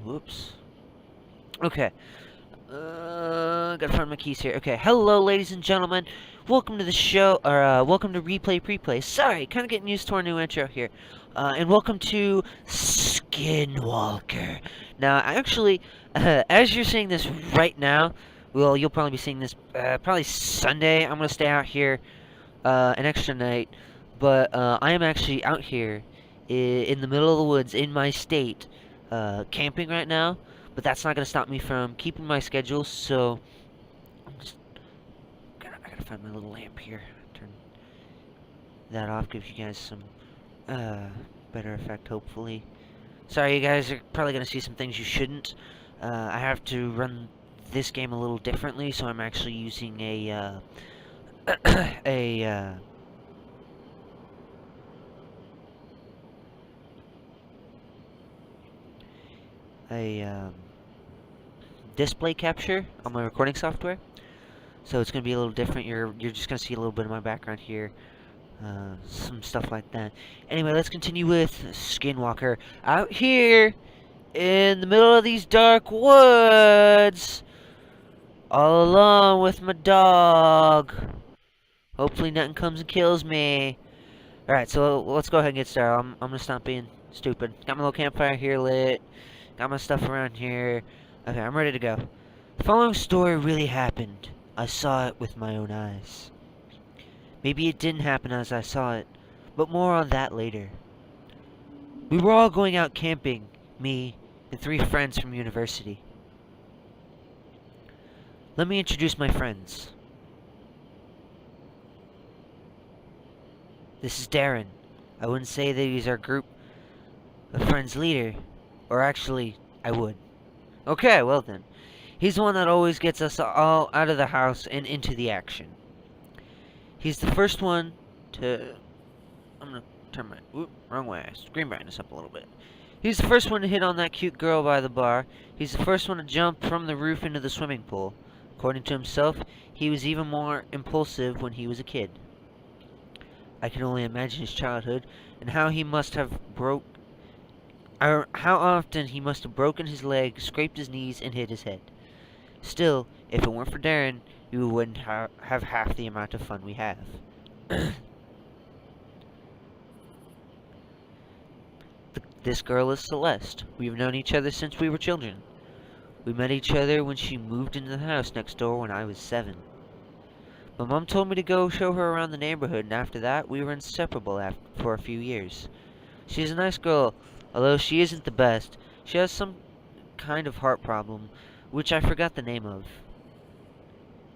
Whoops. Okay. Gotta find my keys here. Okay, hello, ladies and gentlemen. Welcome to the show, or welcome to Replay Preplay. Sorry, kind of getting used to our new intro here. And welcome to Skinwalker. Now, actually, as you're seeing this right now, well, you'll probably be seeing this probably Sunday. I'm gonna stay out here an extra night, but I am actually out here in the middle of the woods in my state, camping right now. But that's not gonna stop me from keeping my schedule. So I gotta find my little lamp here. Turn that off. Gives you guys some better effect, hopefully. Sorry, you guys are probably gonna see some things you shouldn't. I have to run this game a little differently, so I'm actually using a a display capture on my recording software. So it's gonna be a little different. You're just gonna see a little bit of my background here, some stuff like that. Anyway, let's continue with Skinwalker out here in the middle of these dark woods, all alone with my dog. Hopefully nothing comes and kills me. All right, so let's go ahead and get started. I'm gonna stop being stupid. Got my little campfire here lit. Got my stuff around here. Okay, I'm ready to go. The following story really happened. I saw it with my own eyes. Maybe it didn't happen as I saw it, but more on that later. We were all going out camping, me and 3 friends from university. Let me introduce my friends. This is Darren. I wouldn't say that he's our group of friends leader, or actually, I would. Okay, well then. He's the one that always gets us all out of the house and into the action. He's the first one to... I'm gonna turn my... Oop, wrong way. Screen brightness up a little bit. He's the first one to hit on that cute girl by the bar. He's the first one to jump from the roof into the swimming pool. According to himself, he was even more impulsive when he was a kid. I can only imagine his childhood and how he must have how often he must have broken his leg, scraped his knees, and hit his head. Still, if it weren't for Darren, we wouldn't have half the amount of fun we have. This girl is Celeste. We've known each other since we were children. We met each other when she moved into the house next door when I was 7. My mom told me to go show her around the neighborhood, and after that, we were inseparable for a few years. She's a nice girl, although she isn't the best. She has some kind of heart problem, which I forgot the name of.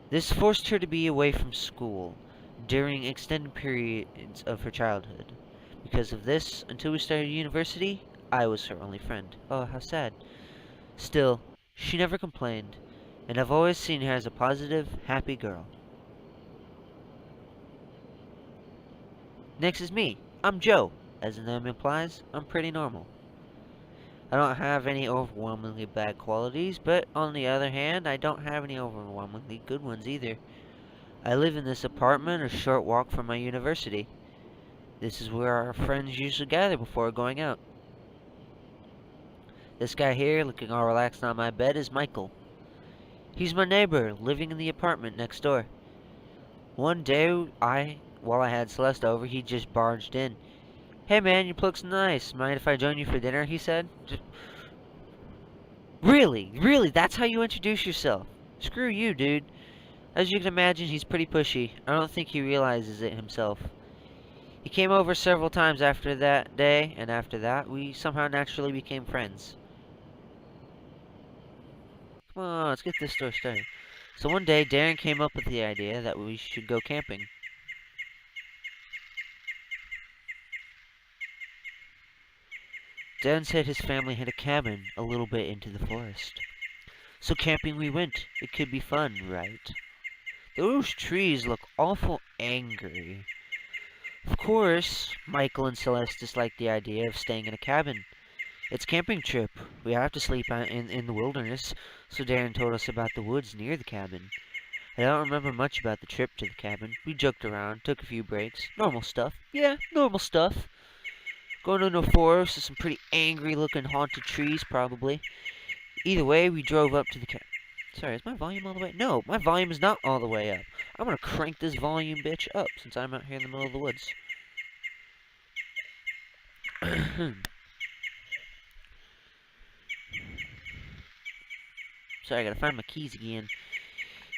This forced her to be away from school during extended periods of her childhood. Because of this, until we started university, I was her only friend. Oh, how sad. Still, she never complained, and I've always seen her as a positive, happy girl. Next is me. I'm Joe. As the name implies, I'm pretty normal. I don't have any overwhelmingly bad qualities, but on the other hand, I don't have any overwhelmingly good ones either. I live in this apartment a short walk from my university. This is where our friends usually gather before going out. This guy here, looking all relaxed on my bed, is Michael. He's my neighbor, living in the apartment next door. One day, while I had Celeste over, he just barged in. "Hey man, your looks nice. Mind if I join you for dinner?" he said. Really, that's how you introduce yourself? Screw you, dude. As you can imagine, he's pretty pushy. I don't think he realizes it himself. He came over several times after that day, and after that, we somehow naturally became friends. Come on, let's get this story started. So one day, Darren came up with the idea that we should go camping. Darren said his family had a cabin a little bit into the forest. So camping we went. It could be fun, right? Those trees look awful angry. Of course, Michael and Celeste disliked the idea of staying in a cabin. It's a camping trip. We have to sleep in the wilderness, so Darren told us about the woods near the cabin. I don't remember much about the trip to the cabin. We joked around, took a few breaks. Normal stuff. Yeah, normal stuff. Going into a forest with some pretty angry-looking haunted trees, probably. Either way, we drove up to the cabin. Sorry, is my volume all the way? No, my volume is not all the way up. I'm gonna crank this volume bitch up since I'm out here in the middle of the woods. Sorry, I gotta find my keys again.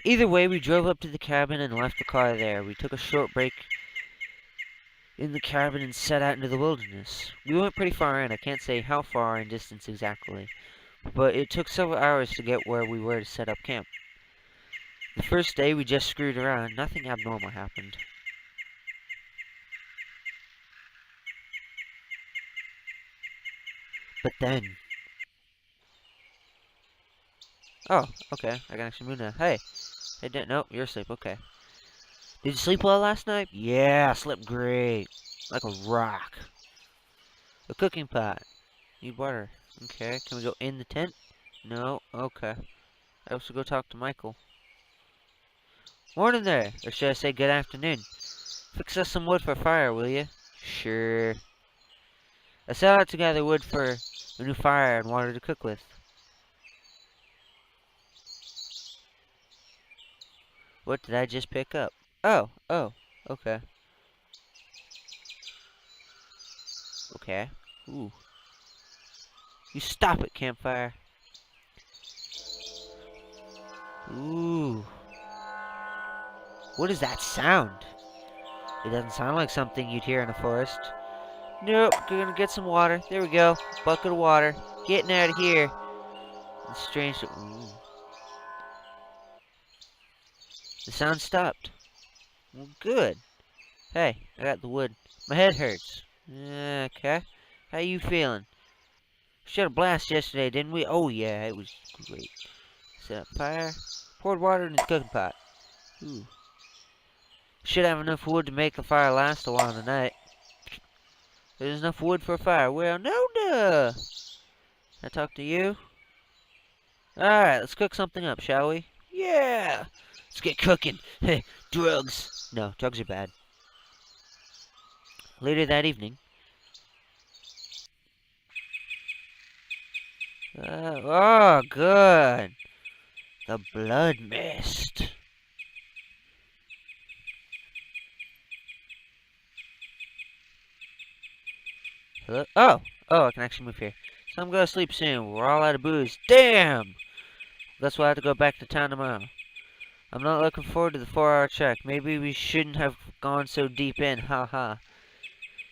Either way, we drove up to the cabin and left the car there. We took a short break in the cabin and set out into the wilderness. We went pretty far in. I can't say how far in distance exactly, but it took several hours to get where we were to set up camp. The first day we just screwed around. Nothing abnormal happened. But then... Oh, okay. I can actually move now. Hey. Hey, nope, you're asleep. Okay. Did you sleep well last night? Yeah, I slept great. Like a rock. A cooking pot. Need water. Okay, can we go in the tent? No, okay. I also go talk to Michael. Morning there, or should I say good afternoon. Fix us some wood for a fire, will you? Sure. I set out to gather wood for a new fire and water to cook with. What did I just pick up? Oh, okay. Okay. Ooh. You stop it, campfire. Ooh. What is that sound? It doesn't sound like something you'd hear in a forest. Nope, we're gonna get some water. There we go. Bucket of water. Getting out of here. It's strange. Ooh. The sound stopped. Well, good. Hey, I got the wood. My head hurts. Okay. How you feeling? We had a blast yesterday, didn't we? Oh, yeah, it was great. Set up fire. Poured water in the cooking pot. Ooh. Should have enough wood to make the fire last a while tonight. There's enough wood for a fire. Well, no duh. Can I talk to you? Alright, let's cook something up, shall we? Yeah! Let's get cooking. Drugs. No, drugs are bad. Later that evening. Oh, good. The blood mist. Hello? Oh, I can actually move here. So I'm gonna sleep soon. We're all out of booze. Damn! That's why I have to go back to town tomorrow. I'm not looking forward to the 4-hour trek. Maybe we shouldn't have gone so deep in. Ha.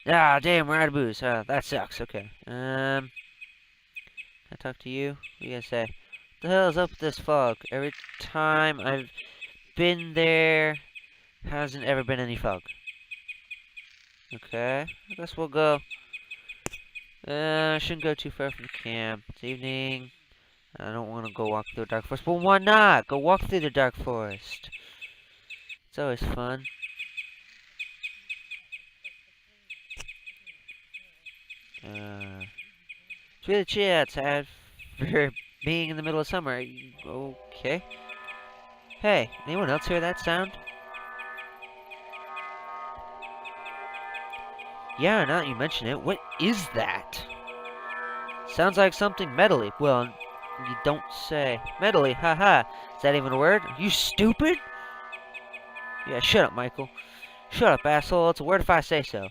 Ah, damn, we're out of booze. That sucks. Okay. Can I talk to you? What are you gonna say? What the hell is up with this fog? Every time I've been there, hasn't ever been any fog. Okay. I guess we'll go. Shouldn't go too far from the camp. It's evening. I don't want to go walk through the dark forest. But why not? Go walk through the dark forest. It's always fun. It's really chill outside for being in the middle of summer. Okay. Hey, anyone else hear that sound? Yeah, now that you mention it, what is that? Sounds like something metally. Well, you don't say. Metally, haha. Is that even a word? Are you stupid? Yeah, shut up, Michael. Shut up, asshole. It's a word if I say so.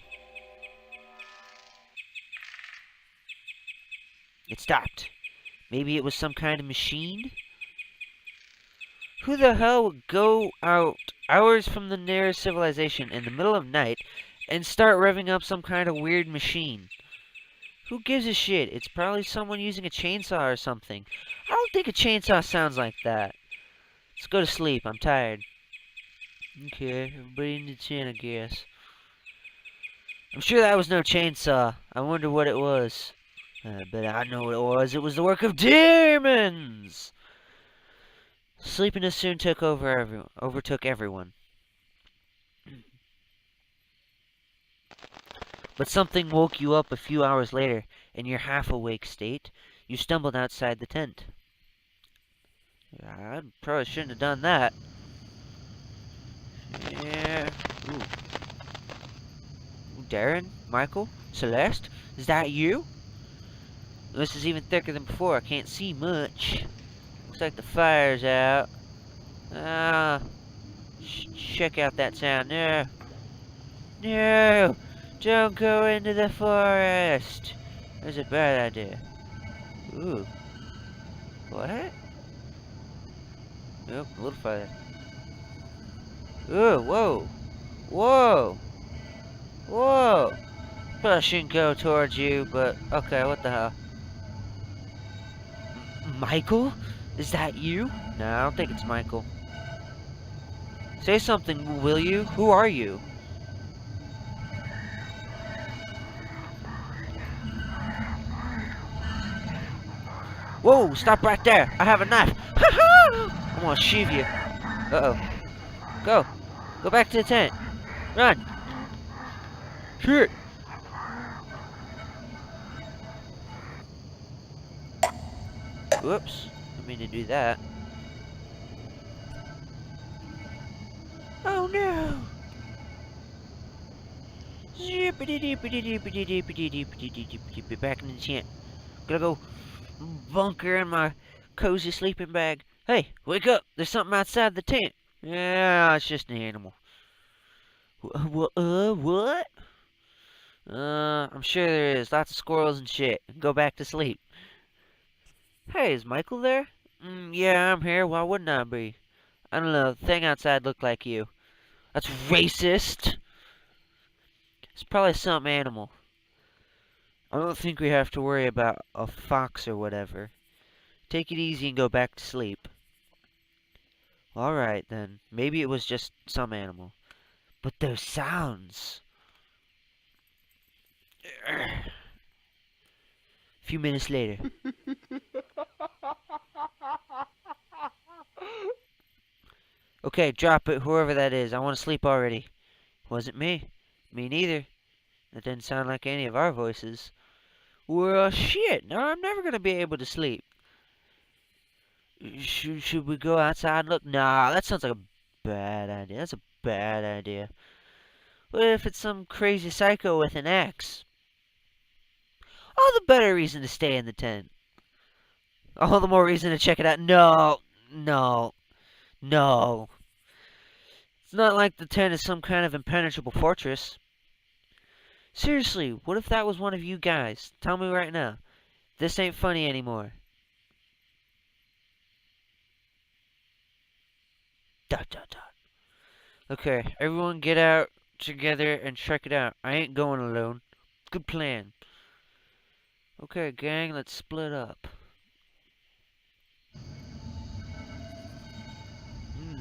It stopped. Maybe it was some kind of machine? Who the hell would go out hours from the nearest civilization in the middle of night and start revving up some kind of weird machine? Who gives a shit? It's probably someone using a chainsaw or something. I don't think a chainsaw sounds like that. Let's go to sleep. I'm tired. Okay, everybody in the tent, I guess. I'm sure that was no chainsaw. I wonder what it was. But I know what it was. It was the work of demons! Sleepiness soon overtook everyone. But something woke you up a few hours later. In your half-awake state, you stumbled outside the tent. I probably shouldn't have done that. Yeah. Ooh. Darren? Michael? Celeste? Is that you? This is even thicker than before. I can't see much. Looks like the fire's out. Ah, check out that sound. No. No! Don't go into the forest! That's a bad idea. Ooh. What? Nope, a little farther. Ooh, whoa! Whoa! Whoa! Probably I shouldn't go towards you, but okay, what the hell? Michael? Is that you? No, I don't think it's Michael. Say something, will you? Who are you? Whoa, stop right there! I have a knife! I'm gonna shoot you. Uh-oh. Go! Go back to the tent! Run! Shoot! Whoops. Didn't mean to do that. Oh no! Back in the tent. Gotta go bunker in my cozy sleeping bag. Hey, wake up! There's something outside the tent. Yeah, it's just an animal. What? I'm sure there is. Lots of squirrels and shit. Go back to sleep. Hey, is Michael there? Yeah, I'm here. Why wouldn't I be? I don't know. The thing outside looked like you. That's racist. It's probably some animal. I don't think we have to worry about a fox or whatever. Take it easy and go back to sleep. Alright then. Maybe it was just some animal. But those sounds. A few minutes later. Okay, drop it, whoever that is. I want to sleep already. Wasn't me. Me neither. That didn't sound like any of our voices. Well, shit. Now I'm never going to be able to sleep. Should we go outside and look? Nah, that sounds like a bad idea. That's a bad idea. What if it's some crazy psycho with an axe? All the better reason to stay in the tent. All the more reason to check it out. No. No. No. It's not like the tent is some kind of impenetrable fortress. Seriously, what if that was one of you guys? Tell me right now. This ain't funny anymore. Dot, dot, dot. Okay, everyone get out together and check it out. I ain't going alone. Good plan. Okay, gang, let's split up.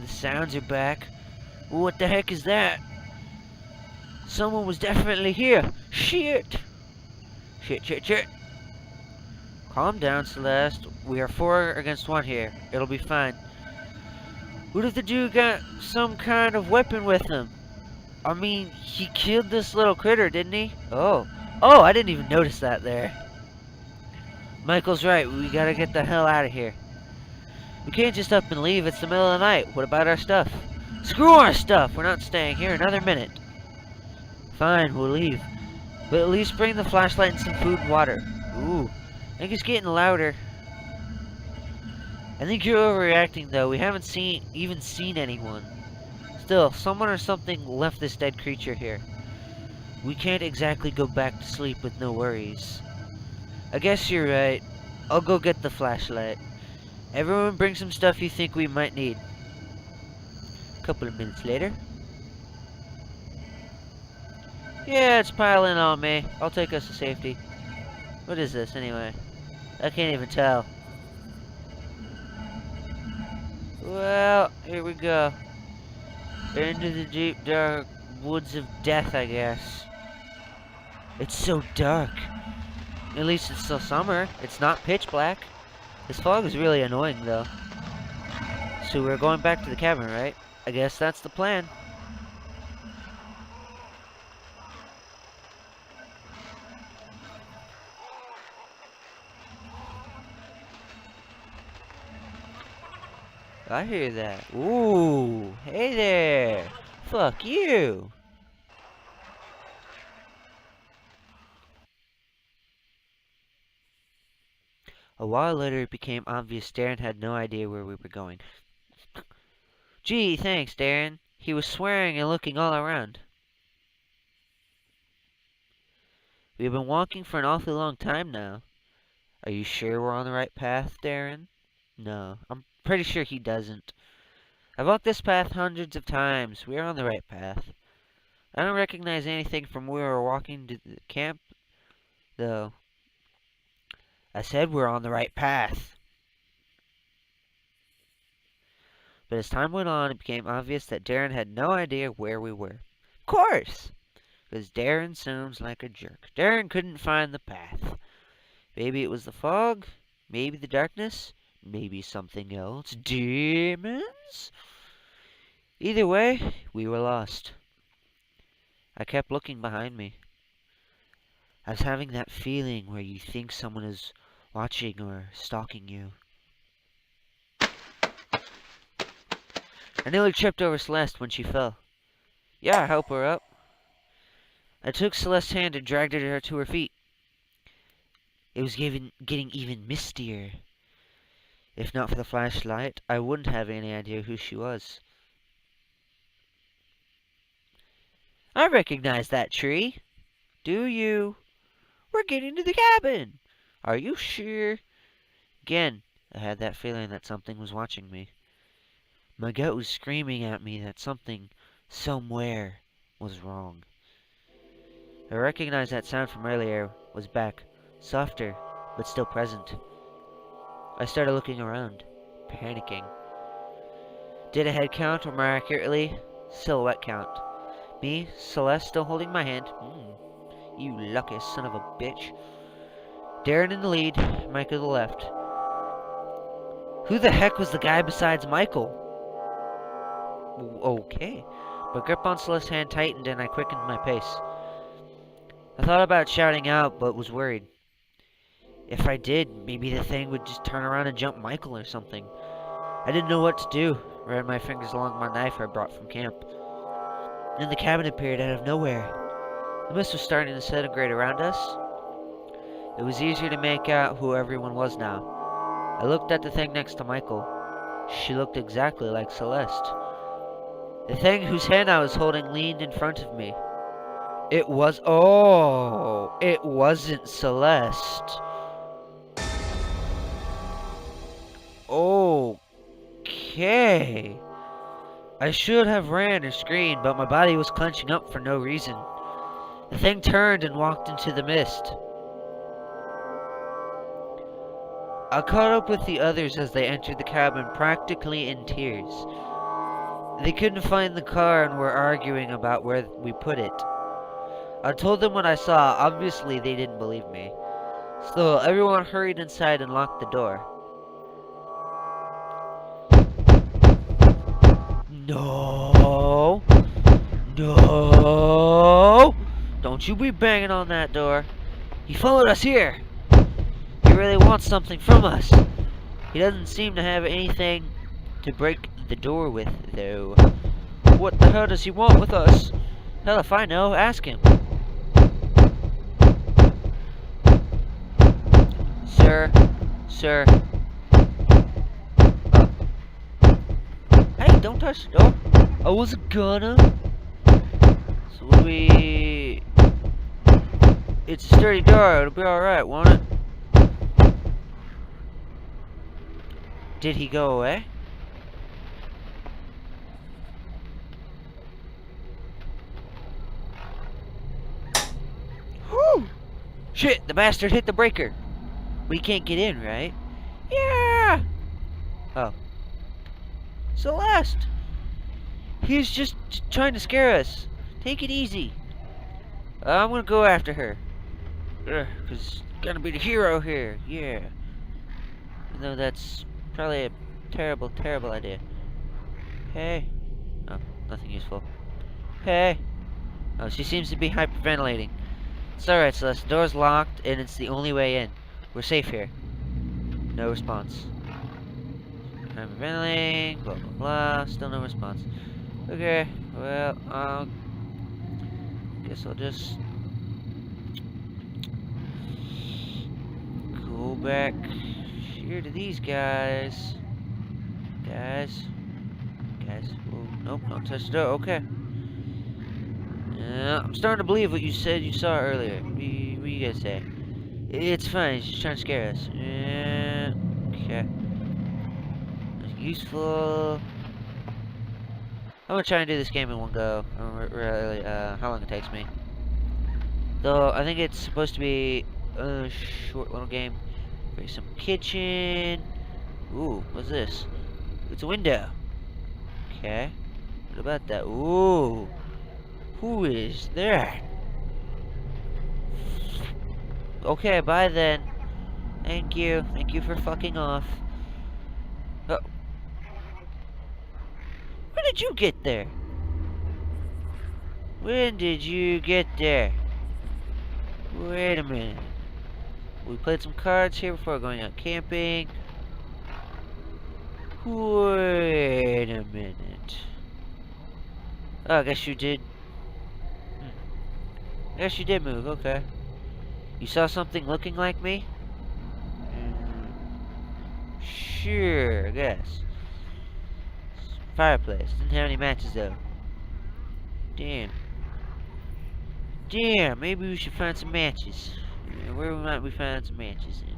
The sounds are back. What the heck is that? Someone was definitely here. Shit. Shit. Calm down, Celeste. We are 4 against 1 here. It'll be fine. What if the dude got some kind of weapon with him? I mean, he killed this little critter, didn't he? Oh, I didn't even notice that there. Michael's right. We gotta get the hell out of here. We can't just up and leave. It's the middle of the night. What about our stuff? Screw our stuff. We're not staying here another minute. Fine, we'll leave. But at least bring the flashlight and some food and water. Ooh, I think it's getting louder. I think you're overreacting, though. We haven't even seen anyone. Still, someone or something left this dead creature here. We can't exactly go back to sleep with no worries. I guess you're right. I'll go get the flashlight. Everyone bring some stuff you think we might need. A couple of minutes later. Yeah, it's piling on me. I'll take us to safety. What is this, anyway? I can't even tell. Well, here we go. Into the deep, dark woods of death, I guess. It's so dark. At least it's still summer. It's not pitch black. This fog is really annoying, though. So we're going back to the cabin, right? I guess that's the plan. I hear that. Ooh, hey there. Fuck you. A while later, it became obvious Darren had no idea where we were going. Gee, thanks, Darren. He was swearing and looking all around. We've been walking for an awfully long time now. Are you sure we're on the right path, Darren? No, I'm pretty sure he doesn't. I've walked this path hundreds of times. We're on the right path. I don't recognize anything from where we were walking to the camp, though. I said we're on the right path. But as time went on, it became obvious that Darren had no idea where we were. Of course! Because Darren sounds like a jerk. Darren couldn't find the path. Maybe it was the fog, maybe the darkness, maybe something else. Demons? Either way, we were lost. I kept looking behind me. I was having that feeling where you think someone is watching or stalking you. I nearly tripped over Celeste when she fell. Yeah, I helped her up. I took Celeste's hand and dragged her to her feet. It was getting even mistier. If not for the flashlight, I wouldn't have any idea who she was. I recognize that tree. Do you? We're getting to the cabin. Are you sure? Again, I had that feeling that something was watching me. My gut was screaming at me that something, somewhere, was wrong. I recognized that sound from earlier was back, softer, but still present. I started looking around, panicking. Did a head count, or more accurately, silhouette count. Me, Celeste still holding my hand. You lucky son of a bitch. Darren in the lead, Mike to the left. Who the heck was the guy besides Michael? Okay. My grip on Celeste's hand tightened and I quickened my pace. I thought about shouting out, but was worried. If I did, maybe the thing would just turn around and jump Michael or something. I didn't know what to do. Ran my fingers along my knife I brought from camp. Then the cabin appeared out of nowhere. The mist was starting to disintegrate around us. It was easier to make out who everyone was now. I looked at the thing next to Michael. She looked exactly like Celeste. The thing whose hand I was holding leaned in front of me. It wasn't Celeste. Okay. I should have ran or screamed, but my body was clenching up for no reason. The thing turned and walked into the mist. I caught up with the others as they entered the cabin, practically in tears. They couldn't find the car and were arguing about where we put it. I told them what I saw. Obviously, they didn't believe me. Still, everyone hurried inside and locked the door. No! No! Don't you be banging on that door. He followed us here. He really wants something from us. He doesn't seem to have anything to break the door with, though. What the hell does he want with us? Hell if I know, ask him. Sir. Hey, don't touch the door. I wasn't gonna. So it's a sturdy door, it'll be alright, won't it? Did he go away? Whew! Shit, the bastard hit the breaker. We can't get in, right? Yeah! Oh. Celeste! He's just trying to scare us. Take it easy. I'm gonna go after her. Cause gonna be the hero here. Yeah. Even though that's probably a terrible, terrible idea. Hey. Oh, nothing useful. Hey. Oh, she seems to be hyperventilating. It's alright, Celeste. The door's locked and it's the only way in. We're safe here. No response. Hyperventilating, blah blah blah. Still no response. Okay, well, guess I'll just go back scared of these guys. Guys. Oh, nope, don't touch the door. Okay. I'm starting to believe what you said you saw earlier. What you guys say? It's fine. He's just trying to scare us. Okay. That's useful. I'm gonna try and do this game in one go. Really, how long it takes me. Though, I think it's supposed to be a short little game. There's some kitchen. Ooh, what's this? It's a window. Okay. What about that? Ooh. Who is that? Okay, bye then. Thank you. Thank you for fucking off. Oh. When did you get there? When did you get there? Wait a minute. We played some cards here before going out camping. Wait a minute. Oh, I guess you did. I guess you did move, okay. You saw something looking like me? Sure, I guess. Fireplace. Didn't have any matches though. Damn. Damn, maybe we should find some matches. Where might we find some matches in?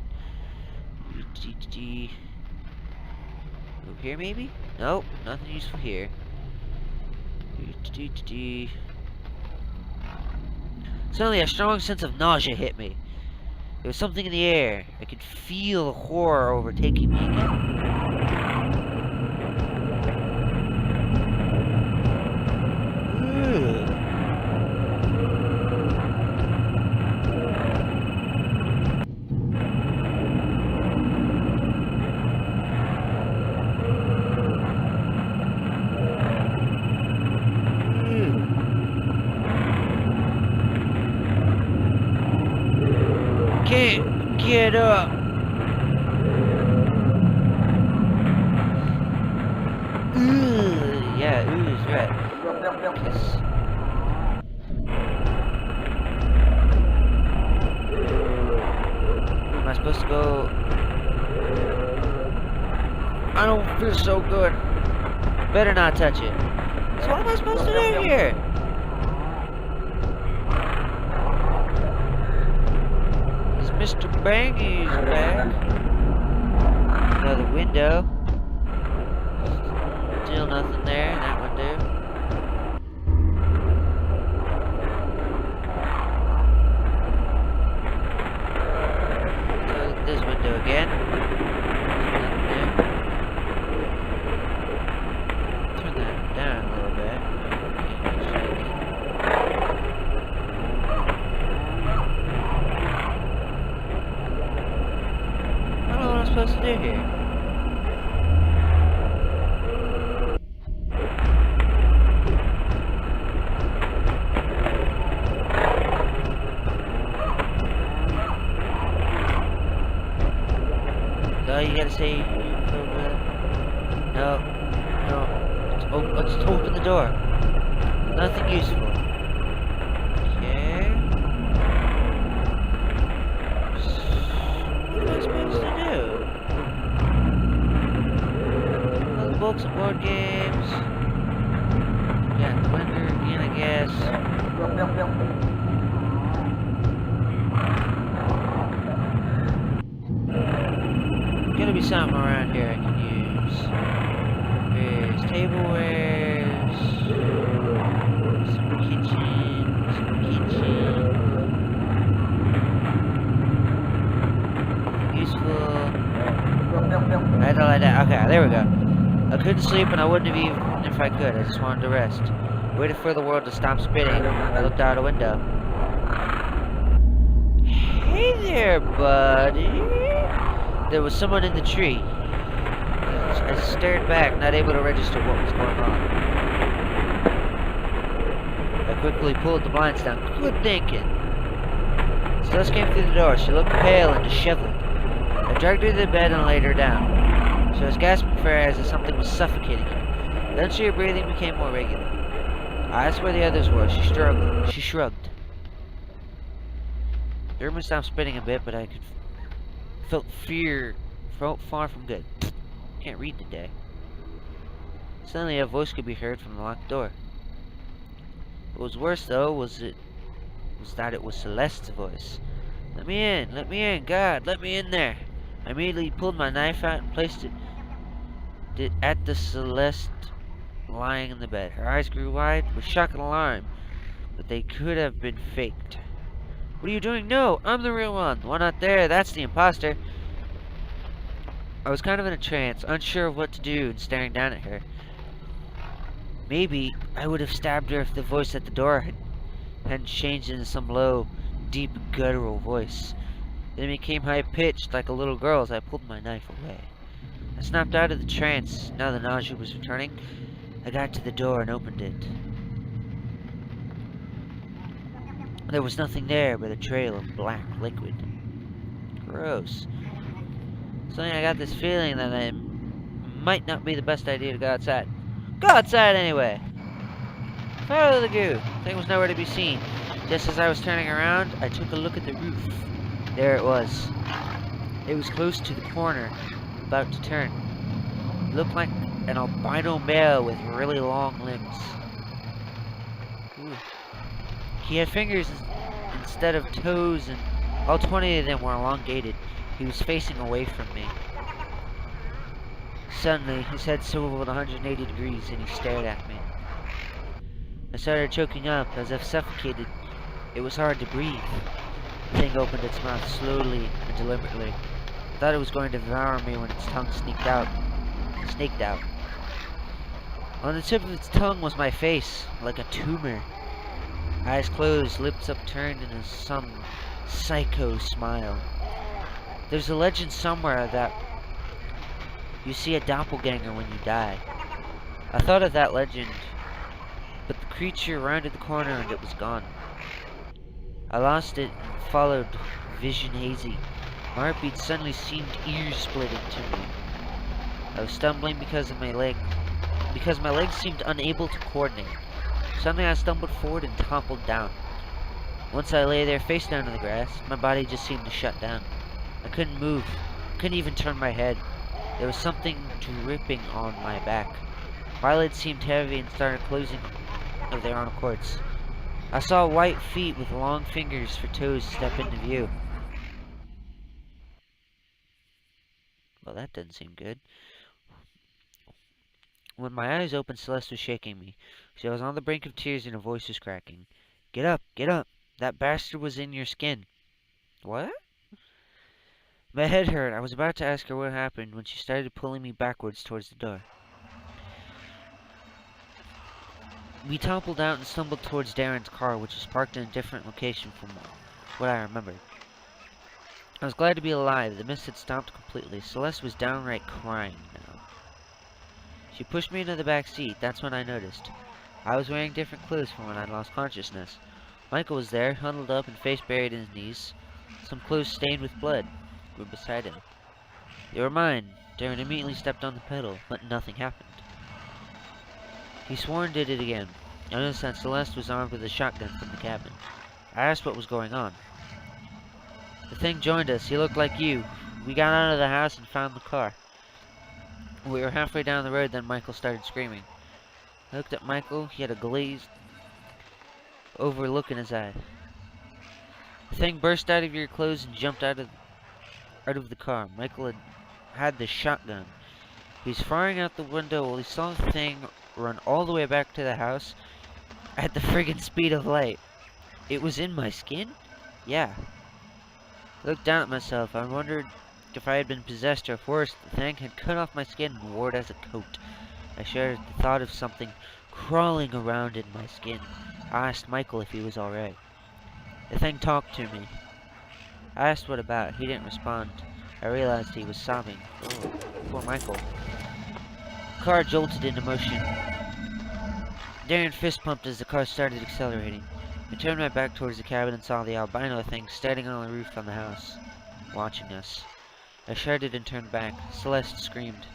Over here maybe? Nope, nothing useful here. Suddenly a strong sense of nausea hit me. There was something in the air. I could feel horror overtaking me again. Can't get up. Yeah, is right. Yes. Am I supposed to go? I don't feel so good. Better not touch it. So what am I supposed to do here? Mr. Bangy's back. Another window. Still nothing there in that window. This window again. Nothing there. Turn that down a little bit. What I'm supposed to do here? So you gotta say no. Let's open the door. Nothing useful. Okay. What am I supposed to do? Well, books and board games. Yeah, the window again, I guess. Gotta be something around here I can use. There's tablewares. Some kitchen. Useful. I had to lie down. Okay, there we go. I couldn't sleep and I wouldn't have even if I could. I just wanted to rest. Waited for the world to stop spinning. I looked out a window. Hey there, buddy. There was someone in the tree. I stared back, not able to register what was going on. I quickly pulled the blinds down. Good thinking. Celeste came through the door. She looked pale and disheveled. I dragged her to the bed and laid her down. She was gasping for air as if something was suffocating her. Eventually her breathing became more regular. I asked where the others were. She struggled. She shrugged. The room stopped spinning a bit, but I felt fear far from good. Can't read today. Suddenly a voice could be heard from the locked door. What was worse, though, was that it was Celeste's voice. Let me in, God, let me in there. I immediately pulled my knife out and placed it at the Celeste lying in the bed. Her eyes grew wide with shock and alarm, but they could have been faked. What are you doing? No, I'm the real one. The one out there, that's the imposter. I was kind of in a trance, unsure of what to do, and staring down at her. Maybe I would have stabbed her if the voice at the door hadn't changed into some low, deep, guttural voice. Then it became high-pitched, like a little girl, as I pulled my knife away. I snapped out of the trance. Now the nausea was returning. I got to the door and opened it. There was nothing there but a trail of black liquid. Gross. Suddenly I got this feeling that it might not be the best idea to go outside. Go outside anyway! Follow the goo! The thing was nowhere to be seen. Just as I was turning around, I took a look at the roof. There it was. It was close to the corner, about to turn. It looked like an albino male with really long limbs. Ooh. He had fingers instead of toes, and all 20 of them were elongated. He was facing away from me. Suddenly, his head swiveled 180 degrees, and he stared at me. I started choking up, as if suffocated. It was hard to breathe. The thing opened its mouth slowly and deliberately. I thought it was going to devour me when its tongue snaked out. On the tip of its tongue was my face, like a tumor. Eyes closed, lips upturned in some psycho smile. There's a legend somewhere that you see a doppelganger when you die. I thought of that legend, but the creature rounded the corner and it was gone. I lost it and followed, vision hazy. My heartbeat suddenly seemed ear-splitting to me. I was stumbling because my legs seemed unable to coordinate. Suddenly I stumbled forward and toppled down. Once I lay there face down in the grass, my body just seemed to shut down. I couldn't move, couldn't even turn my head. There was something dripping on my back. My eyelids seemed heavy and started closing of their own accords. I saw white feet with long fingers for toes step into view. Well, that doesn't seem good. When my eyes opened, Celeste was shaking me. She was on the brink of tears and her voice was cracking. Get up, get up. That bastard was in your skin. What? My head hurt. I was about to ask her what happened when she started pulling me backwards towards the door. We toppled out and stumbled towards Darren's car, which was parked in a different location from what I remembered. I was glad to be alive. The mist had stopped completely. Celeste was downright crying now. She pushed me into the back seat. That's when I noticed. I was wearing different clothes from when I lost consciousness. Michael was there, huddled up and face buried in his knees. Some clothes stained with blood were beside him. They were mine. Darren immediately stepped on the pedal, but nothing happened. He swore and did it again. I noticed that Celeste was armed with a shotgun from the cabin. I asked what was going on. The thing joined us. He looked like you. We got out of the house and found the car. We were halfway down the road, then Michael started screaming. I looked at Michael. He had a glazed over look in his eye. The thing burst out of your clothes and jumped out of the car. Michael had the shotgun. He was firing out the window while he saw the thing run all the way back to the house at the friggin' speed of light. It was in my skin? Yeah. I looked down at myself. I wondered if I had been possessed or if worse, the thing had cut off my skin and wore it as a coat. I shuddered at the thought of something crawling around in my skin. I asked Michael if he was alright. The thing talked to me. I asked what about. He didn't respond. I realized he was sobbing. Oh, poor Michael. The car jolted into motion. Darren fist pumped as the car started accelerating. I turned my back towards the cabin and saw the albino thing standing on the roof on the house, watching us. I shouted and turned back. Celeste screamed.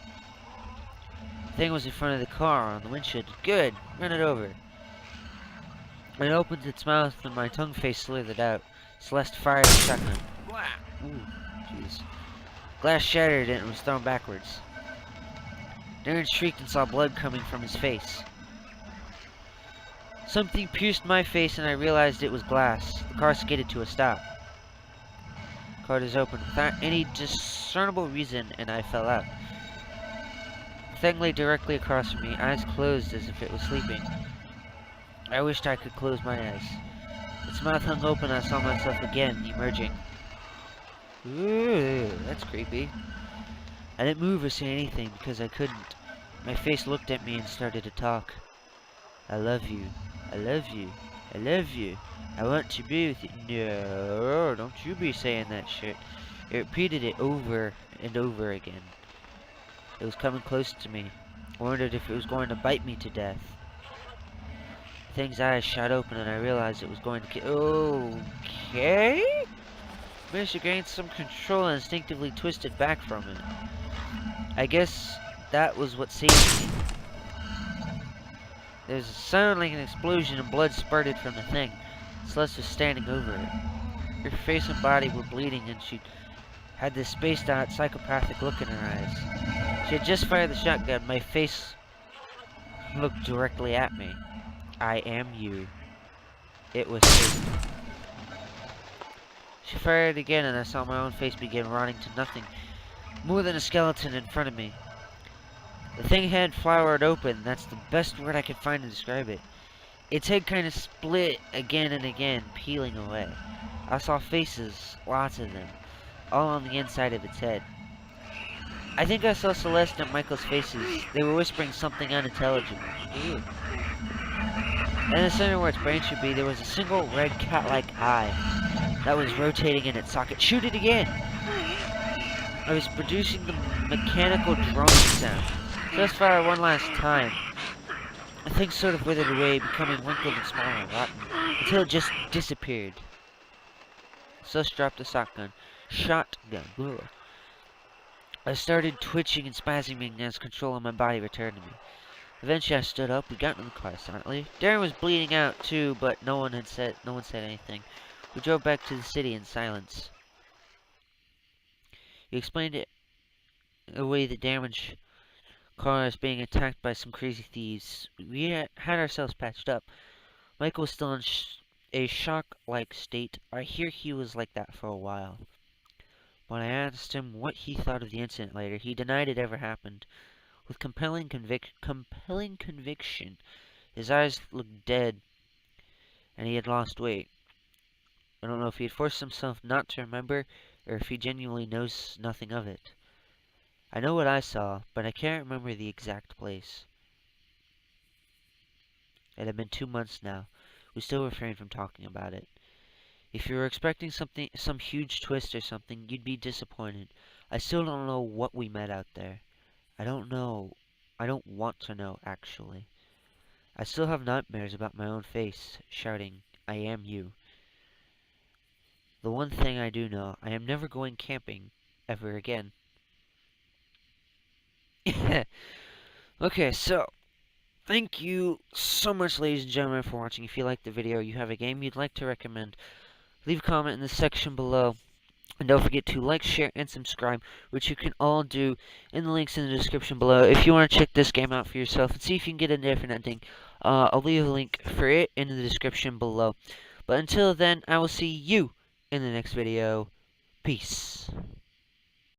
The thing was in front of the car on the windshield. Good! Run it over. It opened its mouth and my tongue face slithered out. Celeste fired a shotgun. Ooh, jeez. Glass shattered and was thrown backwards. Darren shrieked and saw blood coming from his face. Something pierced my face and I realized it was glass. The car skidded to a stop. The car doors opened without any discernible reason and I fell out. The thing lay directly across from me, eyes closed as if it was sleeping. I wished I could close my eyes. Its mouth hung open and I saw myself again, emerging. Ooh, that's creepy. I didn't move or say anything because I couldn't. My face looked at me and started to talk. I love you. I love you. I love you. I want to be with you. No, don't you be saying that shit. It repeated it over and over again. It was coming close to me. I wondered if it was going to bite me to death. The thing's eyes shot open and I realized it was going to kill. Okay? Managed to gain some control and instinctively twisted back from it. I guess that was what saved me. There was a sound like an explosion and blood spurted from the thing. Celeste was standing over it. Her face and body were bleeding and she had this spaced out psychopathic look in her eyes. She had just fired the shotgun. My face looked directly at me. I am you. It was safe. She fired again and I saw my own face begin rotting to nothing more than a skeleton in front of me. The thing had flowered open. That's the best word I could find to describe it. Its head kind of split again and again, peeling away. I saw faces, lots of them, all on the inside of its head. I think I saw Celeste and Michael's faces. They were whispering something unintelligible. Ew. And in the center where its brain should be, there was a single red cat-like eye that was rotating in its socket. Shoot it again! I was producing the mechanical droning sound. Just fire one last time. The thing sort of withered away, becoming wrinkled and small and rotten, until it just disappeared. Sus dropped the shotgun. Ugh. I started twitching and spasming as control of my body returned to me. Eventually I stood up. We got in the car silently. Darren was bleeding out too, but no one said anything. We drove back to the city in silence. You explained it away the damaged car is being attacked by some crazy thieves. We had ourselves patched up. Michael was still in a shock-like state. I hear he was like that for a while. When I asked him what he thought of the incident later, he denied it ever happened. With compelling conviction, his eyes looked dead, and he had lost weight. I don't know if he had forced himself not to remember, or if he genuinely knows nothing of it. I know what I saw, but I can't remember the exact place. It had been 2 months now. We still refrained from talking about it. If you were expecting some huge twist or something, you'd be disappointed. I still don't know what we met out there. I don't know. I don't want to know, actually. I still have nightmares about my own face, shouting, I am you. The one thing I do know, I am never going camping ever again. Okay, so, thank you so much, ladies and gentlemen, for watching. If you liked the video, you have a game you'd like to recommend, leave a comment in the section below. And don't forget to like, share, and subscribe, which you can all do in the links in the description below. If you want to check this game out for yourself and see if you can get a different ending, I'll leave a link for it in the description below. But until then, I will see you in the next video. Peace.